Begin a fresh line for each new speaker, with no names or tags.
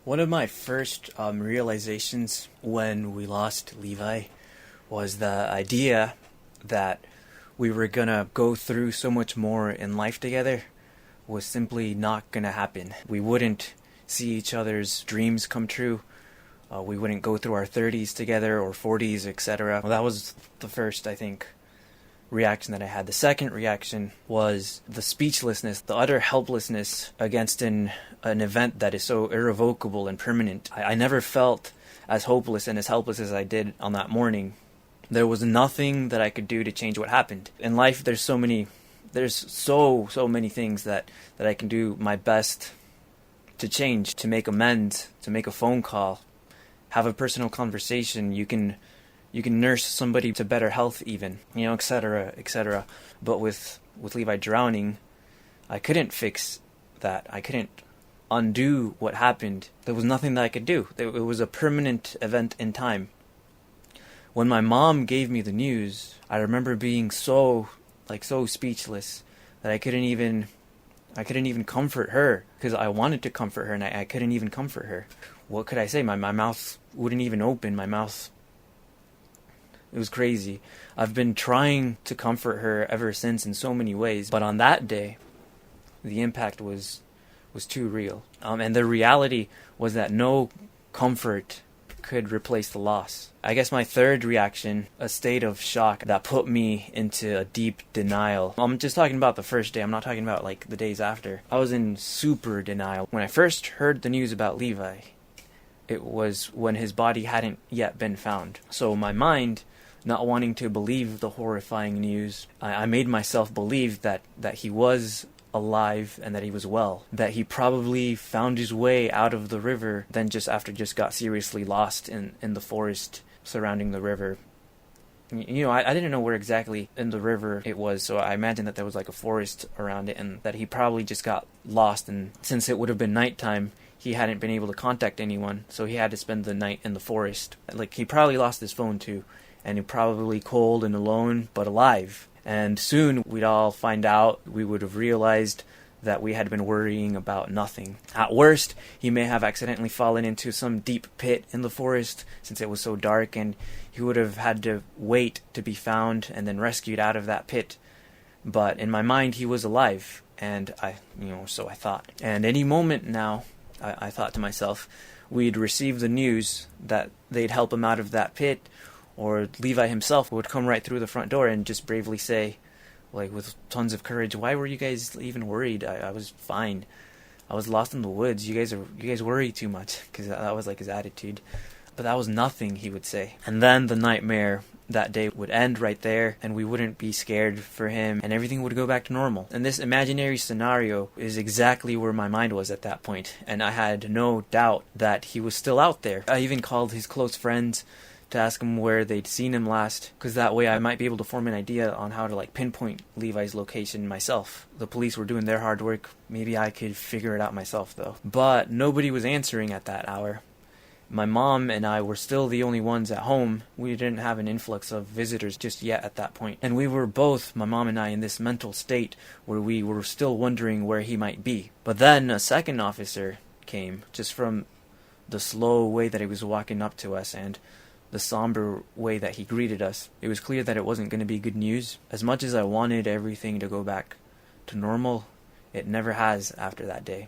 One of my first realizations when we lost Levi was the idea that we were gonna go through so much more in life together was simply not gonna happen. We wouldn't see each other's dreams come true. We wouldn't go through our 30s together or 40s, etc. Well, that was the first, I think, reaction that I had. The second reaction was the speechlessness, the utter helplessness against an event that is so irrevocable and permanent. I never felt as hopeless and as helpless as I did on that morning. There was nothing that I could do to change what happened. In life, there's so many things that I can do my best to change, to make amends, to make a phone call, have a personal conversation. You can nurse somebody to better health even, etc., etc. But with Levi drowning, I couldn't fix that. I couldn't undo what happened. There was nothing that I could do. It was a permanent event in time. When my mom gave me the news, I remember being so speechless that I couldn't even comfort her, because I wanted to comfort her and I couldn't even comfort her. What could I say? My mouth wouldn't even open. It was crazy. I've been trying to comfort her ever since in so many ways, but on that day, the impact was too real. And the reality was that no comfort could replace the loss. I guess my third reaction, a state of shock that put me into a deep denial. I'm just talking about the first day. I'm not talking about the days after. I was in super denial. When I first heard the news about Levi, it was when his body hadn't yet been found. So my mind, not wanting to believe the horrifying news, I made myself believe that he was alive and that he was well, that he probably found his way out of the river, then just got seriously lost in the forest surrounding the river. I didn't know where exactly in the river it was, so I imagined that there was a forest around it and that he probably just got lost, and since it would have been nighttime, he hadn't been able to contact anyone, so he had to spend the night in the forest. He probably lost his phone too, and he probably cold and alone, but alive. And soon we'd all find out. We would have realized that we had been worrying about nothing. At worst, he may have accidentally fallen into some deep pit in the forest since it was so dark, and he would have had to wait to be found and then rescued out of that pit. But in my mind, he was alive, and so I thought. And any moment now, I thought to myself, we'd receive the news that they'd help him out of that pit, or Levi himself would come right through the front door and just bravely say, with tons of courage, "Why were you guys even worried? I was fine. I was lost in the woods. You guys worry too much," because that was his attitude. But that was nothing, he would say. And then the nightmare that day would end right there, and we wouldn't be scared for him, and everything would go back to normal. And this imaginary scenario is exactly where my mind was at that point, and I had no doubt that he was still out there. I even called his close friends to ask him where they'd seen him last, because that way I might be able to form an idea on how to pinpoint Levi's location myself. The police were doing their hard work. Maybe I could figure it out myself, though. But nobody was answering at that hour. My mom and I were still the only ones at home. We didn't have an influx of visitors just yet at that point. And we were both, my mom and I, in this mental state where we were still wondering where he might be. But then a second officer came, just from the slow way that he was walking up to us and the somber way that he greeted us. It was clear that it wasn't going to be good news. As much as I wanted everything to go back to normal, it never has after that day.